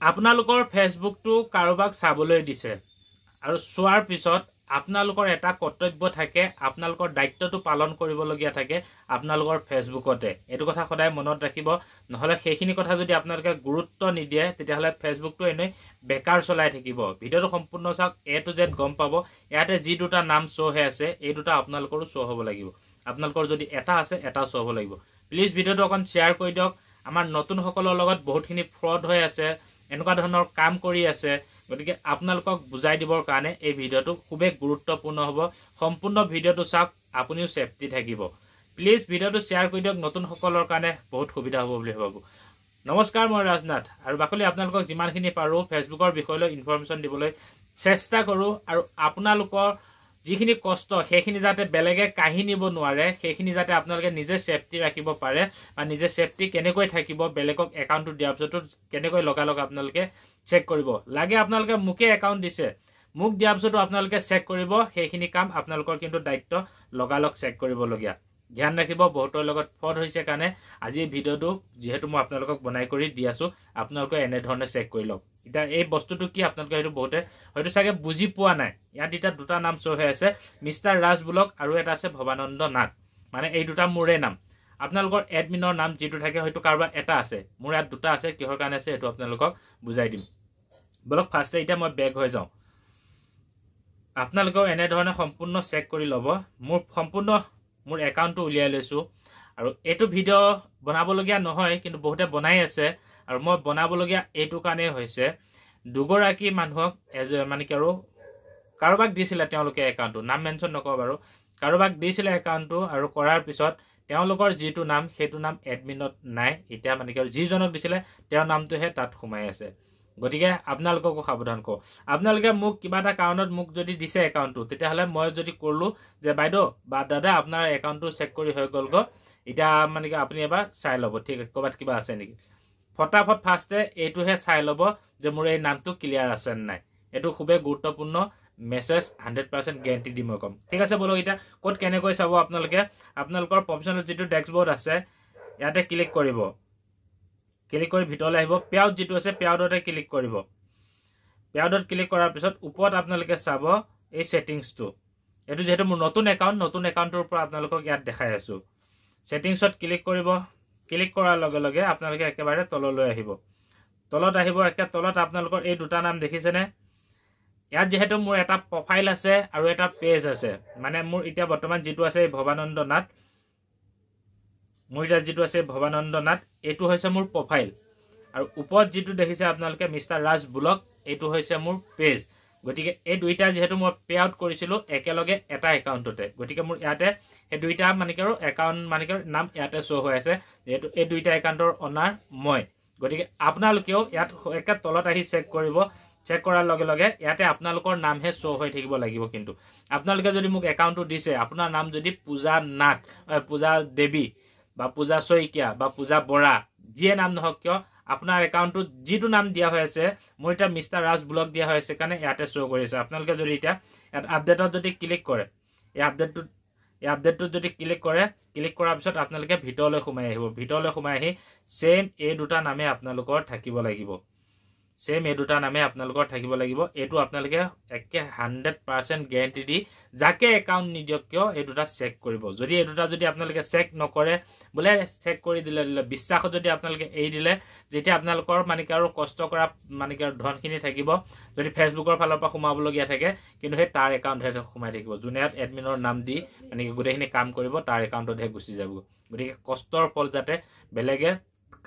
আপোনালোকৰ ফেচবুকটো কাৰোবাক চাবলৈ দিছে আৰু চোৱাৰ পিছত আপোনালোকৰ এটা কৰ্তব্য থাকে, আপোনালোকৰ দায়িত্বটো পালন কৰিবলগীয়া থাকে আপোনালোকৰ ফেচবুকতে। এইটো কথা সদায় মনত ৰাখিব, নহলে সেইখিনি কথা যদি আপোনালোকে গুৰুত্ব নিদিয়ে তেতিয়াহ'লে ফেচবুকটো এনেই বেকাৰ চলাই থাকিব। ভিডিঅ'টো সম্পূৰ্ণ চাওক, A to Z গম পাব। ইয়াতে যি দুটা নাম শ্ব' হৈ আছে এই দুটা আপোনালোকৰো শ্ব' হ'ব লাগিব। আপোনালোকৰ যদি এটা আছে এটা শ্ব' হ'ব লাগিব। প্লিজ ভিডিঅ'টো অকণ শ্বেয়াৰ কৰি দিয়ক। আমাৰ নতুনসকলৰ লগত বহুতখিনি ফ্ৰড হৈ আছে, এনেকুৱা ধৰণৰ কাম কৰি আছে, গতিকে আপোনালোকক বুজাই দিবৰ কাৰণে এই ভিডিঅ'টো খুবেই গুৰুত্বপূৰ্ণ হ'ব। সম্পূৰ্ণ ভিডিঅ'টো চাওক, আপুনিও সেফটি থাকিব। প্লিজ ভিডিঅ'টো শ্বেয়াৰ কৰি দিয়ক, নতুনসকলৰ কাৰণে বহুত সুবিধা হ'ব বুলি ভাবোঁ। নমস্কাৰ, মই ৰাজনাথ আৰু বাকলি আপোনালোকক যিমানখিনি পাৰোঁ ফেচবুকৰ বিষয়লৈ ইনফৰমেশ্যন দিবলৈ চেষ্টা কৰোঁ। আৰু আপোনালোকৰ যিখিনি কষ্ট সেইখিনি যাতে বেলেগে কাঢ়ি নিব নোৱাৰে, সেইখিনি যাতে আপোনালোকে নিজে সেফটি ৰাখিব পাৰে বা নিজে সেফটি কেনেকৈ থাকিব, বেলেগক একাউণ্টটো দিয়াৰ পিছতো কেনেকৈ লগালগ আপোনালোকে চেক কৰিব লাগে। আপোনালোকে মোকে একাউণ্ট দিছে, মোক দিয়াৰ পিছতো আপোনালোকে চেক কৰিব, সেইখিনি কাম আপোনালোকৰ কিন্তু দায়িত্ব লগালগ চেক কৰিবলগীয়া। ধ্যান ৰাখিব, বহুতৰ লগত ফ্ৰড হৈছে কাৰণে আজি ভিডিঅ'টো যিহেতু মই আপোনালোকক বনাই কৰি দি আছোঁ, আপোনালোকে এনেধৰণে চেক কৰি লওক। এতিয়া এই বস্তুটো কি আপোনালোকে হয়তো বহুতে হয়তো চাগে বুজি পোৱা নাই। ইয়াত এতিয়া দুটা নাম শ্ব' হৈ আছে, মিষ্টাৰ ৰাজ ব্লগ আৰু এটা আছে ভৱানন্দ নাথ। মানে এই দুটা মোৰে নাম। আপোনালোকৰ এডমিনৰ নাম যিটো থাকে হয়তো কাৰোবাৰ এটা আছে, মোৰ ইয়াত দুটা আছে। কিহৰ কাৰণে আছে সেইটো আপোনালোকক বুজাই দিম। বলক ফাৰ্ষ্টে এতিয়া মই বেক হৈ যাওঁ। আপোনালোকেও এনেধৰণে সম্পূৰ্ণ চেক কৰি ল'ব। মোৰ একাউণ্টটো উলিয়াই লৈছোঁ আৰু এইটো ভিডিঅ' বনাবলগীয়া নহয়, কিন্তু বহুতে বনাই আছে। আৰু মই বনাবলগীয়া এইটো কাৰণেই হৈছে, দুগৰাকী মানুহক মানে কি আৰু কাৰোবাক দিছিলে তেওঁলোকে একাউণ্টটো, নাম মেনশ্যন নকওঁ বাৰু, কাৰোবাক দিছিলে একাউণ্টটো আৰু কৰাৰ পিছত তেওঁলোকৰ যিটো নাম সেইটো নাম এডমিনত নাই। এতিয়া মানে কি আৰু যিজনক দিছিলে তেওঁৰ নামটোহে তাত সোমাই আছে। গতিকে আপোনালোককো সাৱধান কওঁ, আপোনালোকে মোক কিবা এটা কাৰণত মোক যদি দিছে একাউণ্টটো, তেতিয়াহ'লে মই যদি ক'লোঁ যে বাইদেউ বা দাদা আপোনাৰ একাউণ্টটো চেক কৰি হৈ গ'ল গৈ, এতিয়া মানে কি আপুনি এবাৰ চাই ল'ব, ঠিক আছে ক'ৰবাত কিবা আছে নেকি। ফটাফট ফাৰ্ষ্টে এইটোহে চাই ল'ব যে মোৰ এই নামটো ক্লিয়াৰ আছে নাই। এইটো খুবেই গুৰুত্বপূৰ্ণ মেছেজ, 100% গেৰেণ্টি দি মই ক'ম। ঠিক আছে, বলক এতিয়া ক'ত কেনেকৈ চাব আপোনালোকে। আপোনালোকৰ প্ৰফেশ্যনেল যিটো ডেস্কবৰ্ড আছে ইয়াতে ক্লিক কৰিব, ক্লিক কৰি ভিতৰলৈ আহিব। পেআউট যিটো আছে পেআউটতে ক্লিক কৰিব। পেআউটত ক্লিক কৰাৰ পিছত ওপৰত আপোনালোকে চাব এই ছেটিংছটো। এইটো যিহেতু মোৰ নতুন একাউণ্টটোৰ পৰা আপোনালোকক ইয়াত দেখাই আছোঁ। ছেটিংছত ক্লিক কৰিব। ক্লিক কৰাৰ লগে লগে আপোনালোকে একেবাৰে তললৈ আহিব। তলত আহিব, একে তলত আপোনালোকৰ এই দুটা নাম দেখিছেনে? ইয়াত যিহেতু মোৰ এটা প্ৰফাইল আছে আৰু এটা পেজ আছে, মানে মোৰ এতিয়া বৰ্তমান যিটো আছে ভৱানন্দ নাথ, এইটো হৈছে মোৰ প্ৰফাইল। আৰু ওপৰত যিটো দেখিছে আপোনালোকে মিষ্টাৰ ৰাজ ব্লগ, এইটো হৈছে মোৰ পেজ। গতিকে এই দুইটা যিহেতু মই পে আউট কৰিছিলোঁ একেলগে এটা একাউণ্টতে, গতিকে মোৰ ইয়াতে এই দুইটা মানে কি আৰু একাউণ্ট মানে কি নাম ইয়াতে শ্ব' হৈ আছে, যিহেতু এই দুইটা একাউণ্টৰ অনাৰ মই। গতিকে আপোনালোকেও ইয়াত একে তলত আহি চেক কৰিব। চেক কৰাৰ লগে লগে ইয়াতে আপোনালোকৰ নামহে শ্ব' হৈ থাকিব লাগিব। কিন্তু আপোনালোকে যদি মোক একাউণ্টটো দিছে, আপোনাৰ নাম যদি পূজা নাথ, পূজা দেৱী বা পূজা শইকীয়া বা পূজা বৰা, যিয়ে নাম নহওক কিয়, আপোনাৰ একাউণ্টটোত যিটো নাম দিয়া হৈ আছে, মোৰ এতিয়া মিষ্টাৰ ৰাজ ব্লগ দিয়া হৈ আছে কাৰণে ইয়াতে শ্ব' কৰি আছে। আপোনালোকে যদি এতিয়া ইয়াত আপডেটত যদি ক্লিক কৰে, এই আপডেটটোত যদি ক্লিক কৰে, ক্লিক কৰাৰ পিছত আপোনালোকে ভিতৰলৈ সোমাই আহিব। ভিতৰলৈ সোমাই আহি ছেইম এই দুটা নামে আপোনালোকৰ থাকিব লাগিব। এইটো আপোনালোকে একে 100% গেৰেণ্টি দি যাকে একাউণ্ট নিদিয়ক কিয় এই দুটা চেক কৰিব। যদি এই দুটা যদি আপোনালোকে চেক নকৰে, বোলে চেক কৰি দিলে বিশ্বাসত যদি আপোনালোকে এৰি দিলে, যেতিয়া আপোনালোকৰ মানে কি আৰু কষ্ট কৰা মানে কি আৰু ধনখিনি থাকিব, যদি ফেচবুকৰ ফালৰ পৰা সোমাবলগীয়া থাকে, কিন্তু সেই তাৰ একাউণ্টহে সোমাই থাকিব। যোনে ইয়াত এডমিনৰ নাম দি মানে কি গোটেইখিনি কাম কৰিব, তাৰ একাউণ্টতহে গুচি যাব। গতিকে কষ্টৰ ফল যাতে বেলেগে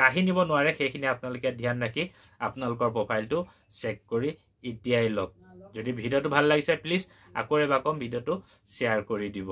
কাঢ়ি নিব নোৱাৰে, সেইখিনি আপোনালোকে ধ্যান ৰাখি আপোনালোকৰ প্ৰফাইলটো চেক কৰি এতিয়াই লওক। যদি ভিডিঅ'টো ভাল লাগিছে প্লিজ আকৌ এবাৰ কম, ভিডিঅ'টো শ্বেয়াৰ কৰি দিব।